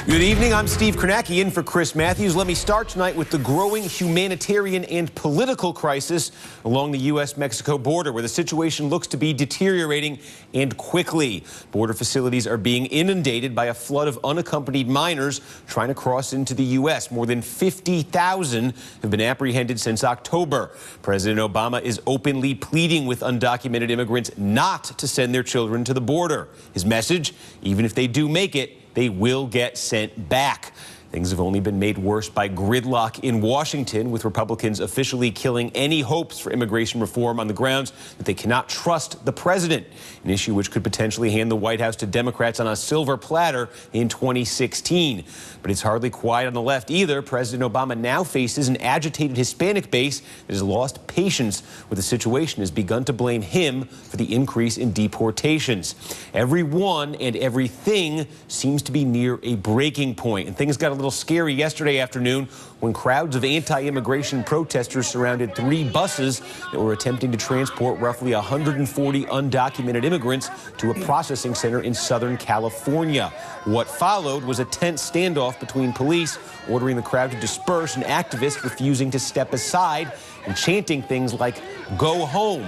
Good evening, I'm Steve Kornacki in for Chris Matthews. Let me start tonight with the growing humanitarian and political crisis along the U.S.-Mexico border, where the situation looks to be deteriorating and quickly. Border facilities are being inundated by a flood of unaccompanied minors trying to cross into the U.S. More than 50,000 have been apprehended since October. President Obama is openly pleading with undocumented immigrants not to send their children to the border. His message, even if they do make it, they will get sent back. Things have only been made worse by gridlock in Washington, with Republicans officially killing any hopes for immigration reform on the grounds that they cannot trust the president, an issue which could potentially hand the White House to Democrats on a silver platter in 2016. But it's hardly quiet on the left either. President Obama now faces an agitated Hispanic base that has lost patience with the situation, has begun to blame him for the increase in deportations. Everyone and everything seems to be near a breaking point, and things got a little scary yesterday afternoon when crowds of anti-immigration protesters surrounded 3 buses that were attempting to transport roughly 140 undocumented immigrants to a processing center in Southern California. What followed was a tense standoff between police ordering the crowd to disperse and activists refusing to step aside and chanting things like, "Go home,"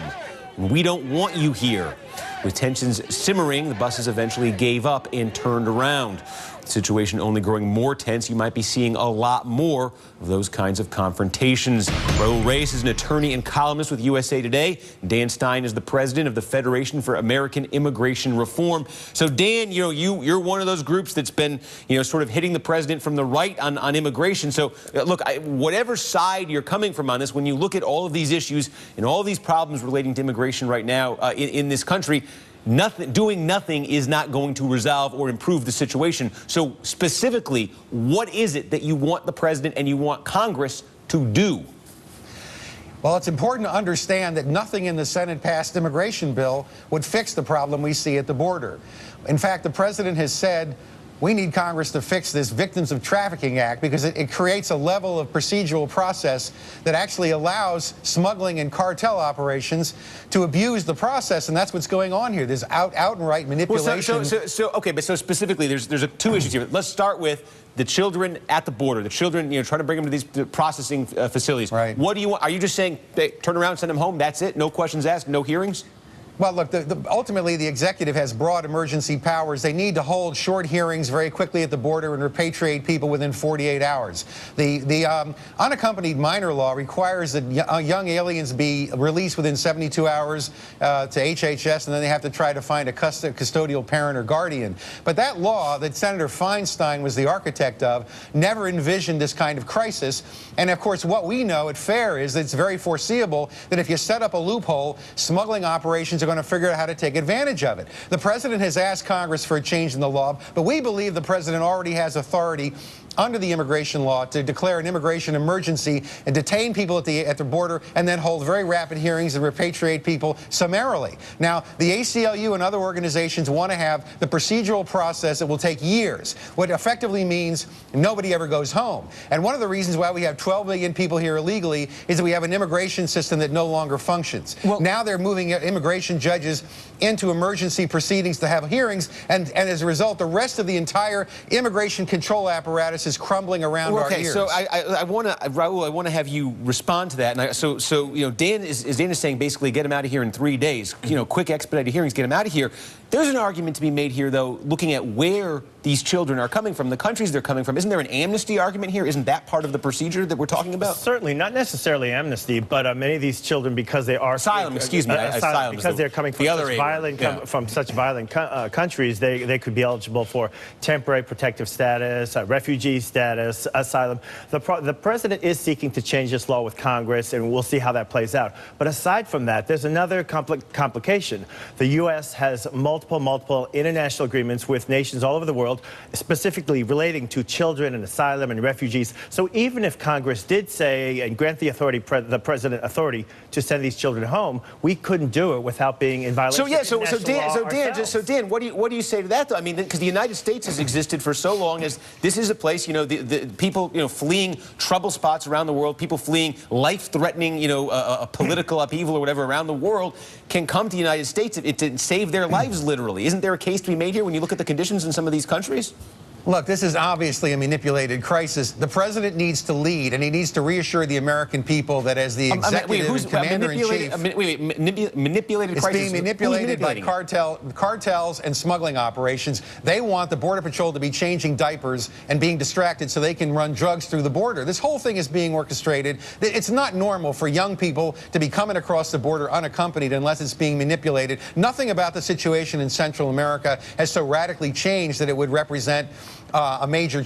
"We don't want you here." With tensions simmering, the buses eventually gave up and turned around. The situation only growing more tense. You might be seeing a lot more of those kinds of confrontations. Raul Reyes is an attorney and columnist with USA Today. Dan Stein is the president of the Federation for American Immigration Reform. So, Dan, you're one of those groups that's been, sort of hitting the president from the right on immigration. So, look, whatever side you're coming from on this, when you look at all of these issues and all of these problems relating to immigration right now in this country, doing nothing is not going to resolve or improve the situation. So specifically, what is it that you want the president and you want Congress to do? Well, it's important to understand that nothing in the Senate-passed immigration bill would fix the problem we see at the border. In fact, the president has said, we need Congress to fix this Victims of Trafficking Act because it creates a level of procedural process that actually allows smuggling and cartel operations to abuse the process, and that's what's going on here. There's outright manipulation. Okay, but so specifically, there's 2 issues here. Let's start with the children at the border, the children, trying to bring them to these processing facilities. Right. What do you want? Are you just saying, hey, turn around, send them home, that's it? No questions asked, no hearings? Well, look, ultimately, the executive has broad emergency powers. They need to hold short hearings very quickly at the border and repatriate people within 48 hours. The unaccompanied minor law requires that young aliens be released within 72 hours to HHS, and then they have to try to find a custodial parent or guardian. But that law that Senator Feinstein was the architect of never envisioned this kind of crisis. And, of course, what we know at FAIR is that it's very foreseeable that if you set up a loophole, smuggling operations are going to figure out how to take advantage of it. The president has asked Congress for a change in the law, but we believe the president already has authority under the immigration law to declare an immigration emergency and detain people at the border and then hold very rapid hearings and repatriate people summarily. Now, the ACLU and other organizations want to have the procedural process that will take years, what effectively means nobody ever goes home. And one of the reasons why we have 12 million people here illegally is that we have an immigration system that no longer functions. Well, now they're moving immigration judges into emergency proceedings to have hearings, and as a result, the rest of the entire immigration control apparatus is crumbling around our ears. So I want to, Raul, I want to have you respond to that. And Dan is saying basically get him out of here in 3 days. Quick expedited hearings, get him out of here. There's an argument to be made here, though, looking at where these children are coming from, the countries they're coming from. Isn't there an amnesty argument here? Isn't that part of the procedure that we're talking about? Certainly, not necessarily amnesty, but many of these children, because they are asylum, asylum, because they're coming from such violent countries, they could be eligible for temporary protective status, refugee status, asylum. The president is seeking to change this law with Congress, and we'll see how that plays out. But aside from that, there's another complication. The U.S. has multiple international agreements with nations all over the world, specifically relating to children and asylum and refugees. So even if Congress did say and grant the president authority to send these children home, we couldn't do it without being in violation of international law. So Dan, what do you say to that, though? I mean, because the United States has existed for so long as this is a place, the people, fleeing trouble spots around the world, people fleeing life-threatening, a political upheaval or whatever around the world can come to the United States to save their lives, literally. Isn't there a case to be made here when you look at the conditions in some of these countries? Look, this is obviously a manipulated crisis. The president needs to lead, and he needs to reassure the American people that as the executive and commander-in-chief... Manipulated it's crisis. being manipulated by cartels and smuggling operations. They want the Border Patrol to be changing diapers and being distracted so they can run drugs through the border. This whole thing is being orchestrated. It's not normal for young people to be coming across the border unaccompanied unless it's being manipulated. Nothing about the situation in Central America has so radically changed that it would represent a major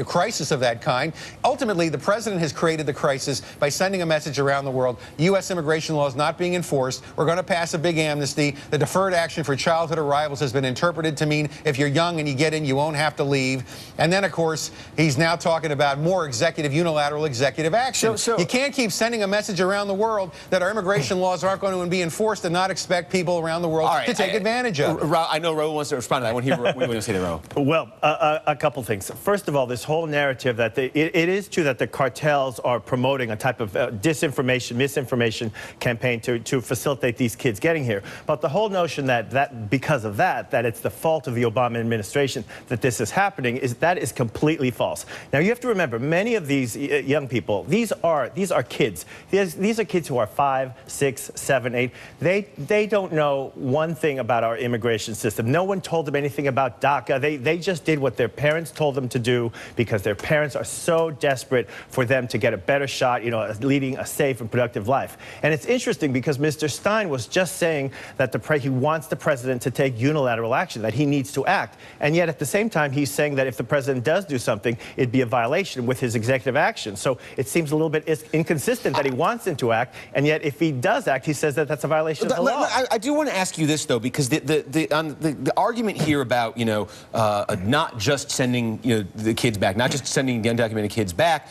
crisis of that kind. Ultimately, the president has created the crisis by sending a message around the world. U.S. immigration law is not being enforced. We're going to pass a big amnesty. The deferred action for childhood arrivals has been interpreted to mean if you're young and you get in, you won't have to leave. And then, of course, he's now talking about more unilateral executive action. You can't keep sending a message around the world that our immigration laws aren't going to be enforced and not expect people around the world to take advantage of it. I know Raul wants to respond to that. I want to hear what you want to say there, Raul. Well, a couple things. First of all, this whole narrative that it is true that the cartels are promoting a type of disinformation, misinformation campaign to facilitate these kids getting here. But the whole notion that because of that it's the fault of the Obama administration that this is happening is completely false. Now you have to remember, many of these young people, these are kids. These are kids who are 5, 6, 7, 8. They don't know one thing about our immigration system. No one told them anything about DACA. They just did what their parents told them to do because their parents are so desperate for them to get a better shot, leading a safe and productive life. And it's interesting because Mr. Stein was just saying that he wants the president to take unilateral action, that he needs to act. And yet at the same time, he's saying that if the president does do something, it'd be a violation with his executive action. So it seems a little bit inconsistent that he wants him to act, and yet if he does act, he says that that's a violation of the law. I do want to ask you this, though, because the argument here about, not just sending the kids back, not just sending the undocumented kids back,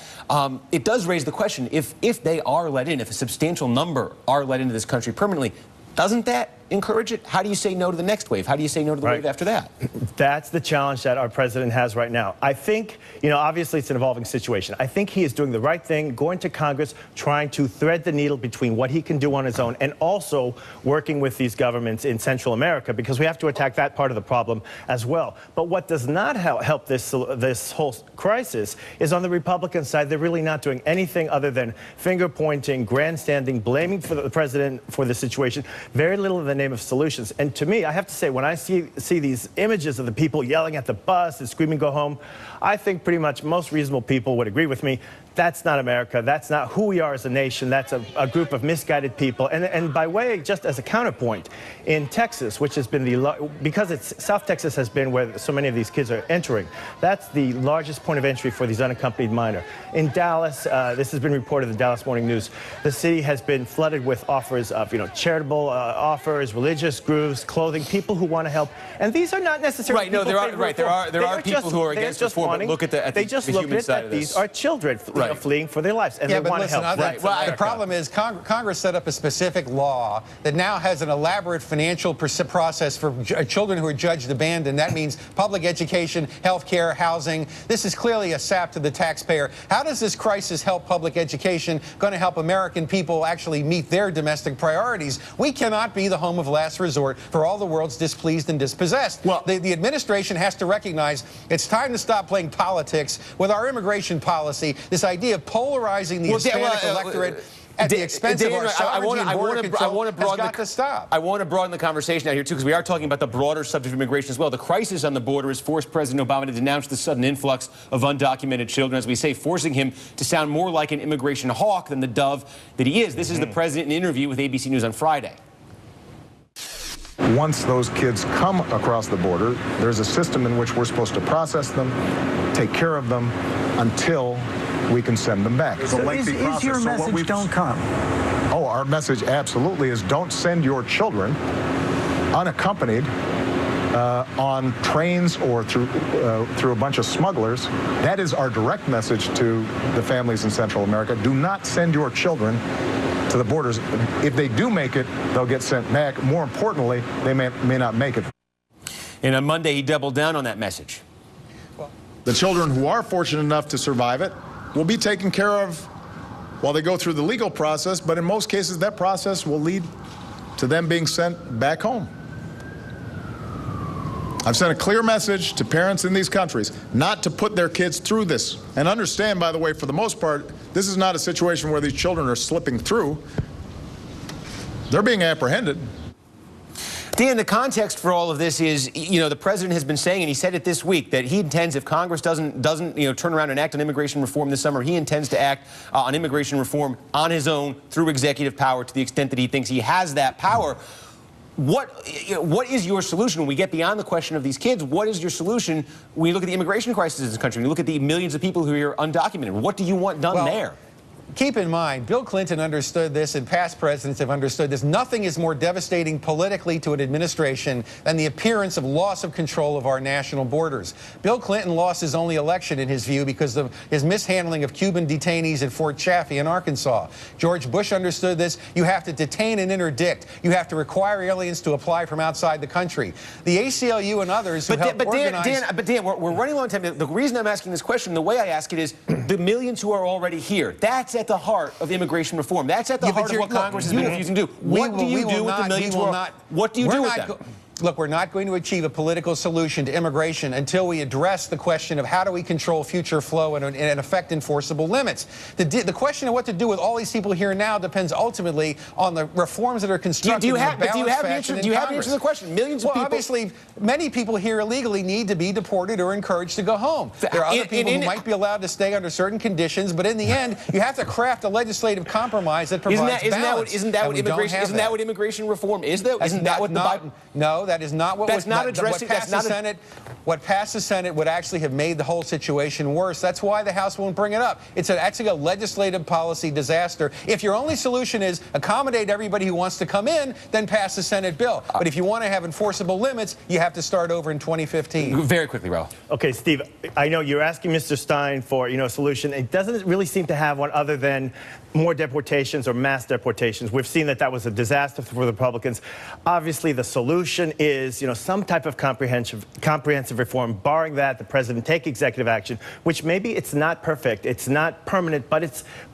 it does raise the question, if they are let in, if a substantial number are let into this country permanently, doesn't that encourage it? How do you say no to the next wave? How do you say no to the wave after that? That's the challenge that our president has right now. I think, obviously it's an evolving situation. I think he is doing the right thing, going to Congress, trying to thread the needle between what he can do on his own and also working with these governments in Central America, because we have to attack that part of the problem as well. But what does not help this whole crisis is on the Republican side. They're really not doing anything other than finger-pointing, grandstanding, blaming for the president for the situation. Very little in the name of solutions. And to me, I have to say, when I see these images of the people yelling at the bus and screaming, "Go home," I think pretty much most reasonable people would agree with me. That's not America. That's not who we are as a nation. That's a group of misguided people. And by way, just as a counterpoint, in Texas, which has been because South Texas has been where so many of these kids are entering, that's the largest point of entry for these unaccompanied minors. In Dallas, this has been reported in the Dallas Morning News, the city has been flooded with offers of, charitable offers, religious groups, clothing, people who want to help. And these are not necessarily there are people who are against reform, but look at the human side of this. These are children fleeing for their lives, and they want to help. The problem is Congress set up a specific law that now has an elaborate financial process for children who are judged abandoned. That means public education, health care, housing. This is clearly a sap to the taxpayer. How does this crisis help public education, going to help American people actually meet their domestic priorities? We cannot be the home of last resort for all the world's displeased and dispossessed. Well, the administration has to recognize it's time to stop playing politics with our immigration policy, this idea of polarizing the Hispanic electorate at the expense of our sovereignty and border control has got to stop. I want to broaden the conversation out here, too, because we are talking about the broader subject of immigration as well. The crisis on the border has forced President Obama to denounce the sudden influx of undocumented children, as we say, forcing him to sound more like an immigration hawk than the dove that he is. This is the president in an interview with ABC News on Friday. Once those kids come across the border, there's a system in which we're supposed to process them, take care of them, until we can send them back. So is your message don't come? Oh, our message absolutely is don't send your children unaccompanied on trains or through a bunch of smugglers. That is our direct message to the families in Central America. Do not send your children to the borders. If they do make it, they'll get sent back. More importantly, they may not make it. And on Monday, he doubled down on that message. The children who are fortunate enough to survive it will be taken care of while they go through the legal process, but in most cases, that process will lead to them being sent back home. I've sent a clear message to parents in these countries not to put their kids through this. And understand, by the way, for the most part, this is not a situation where these children are slipping through. They're being apprehended. Dan, the context for all of this is, the president has been saying, and he said it this week, that he intends, if Congress doesn't turn around and act on immigration reform this summer, he intends to act on immigration reform on his own through executive power to the extent that he thinks he has that power. What is your solution when we get beyond the question of these kids? What is your solution when you look at the immigration crisis in this country, when you look at the millions of people who are undocumented? What do you want done there? Keep in mind, Bill Clinton understood this, and past presidents have understood this. Nothing is more devastating politically to an administration than the appearance of loss of control of our national borders. Bill Clinton lost his only election, in his view, because of his mishandling of Cuban detainees at Fort Chaffee in Arkansas. George Bush understood this. You have to detain and interdict. You have to require aliens to apply from outside the country. The ACLU and others who helped organize... But Dan, we're running low on time. The reason I'm asking this question, the way I ask it is, the millions who are already here, that's at the heart of immigration reform. That's at the heart of what Congress has been refusing to do. What do you do with the millions who are... What do you do with them? Look, we're not going to achieve a political solution to immigration until we address the question of how do we control future flow and affect enforceable limits. The question of what to do with all these people here now depends ultimately on the reforms that are constructed. Do you have the answer to the question? Millions of people. Obviously, many people here illegally need to be deported or encouraged to go home. There are other people who might be allowed to stay under certain conditions, but in the end, you have to craft a legislative compromise that provides balance. Isn't that what immigration reform is, though? Isn't that what the Bible... No, that is not what was not addressing. What passed the Senate. What passed the Senate would actually have made the whole situation worse. That's why the House won't bring it up. It's actually a legislative policy disaster. If your only solution is accommodate everybody who wants to come in, then pass the Senate bill. But if you want to have enforceable limits, you have to start over in 2015. Very quickly, Raul. Okay, Steve, I know you're asking Mr. Stein for a solution. It doesn't really seem to have one other than more deportations or mass deportations. We've seen that was a disaster for the Republicans. Obviously, the solution is some type of comprehensive reform. Barring that, the president take executive action, which maybe it's not perfect, it's not permanent, but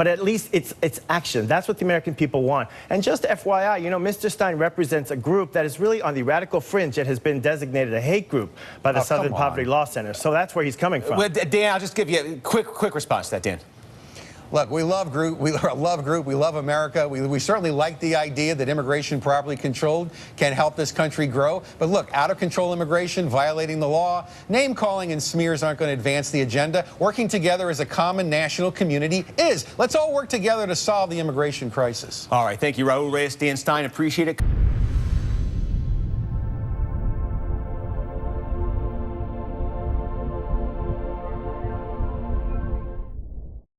at least it's action. That's what the American people want. And just FYI, Mr. Stein represents a group that is really on the radical fringe that has been designated a hate group by the Southern Poverty Law Center. So that's where he's coming from. Well, Dan, I'll just give you a quick response to that, Dan. Look, we love group. We love America. We certainly like the idea that immigration properly controlled can help this country grow. But look, out of control immigration, violating the law, name calling and smears aren't going to advance the agenda. Working together as a common national community is. Let's all work together to solve the immigration crisis. All right. Thank you, Raul Reyes, Dan Stein. Appreciate it.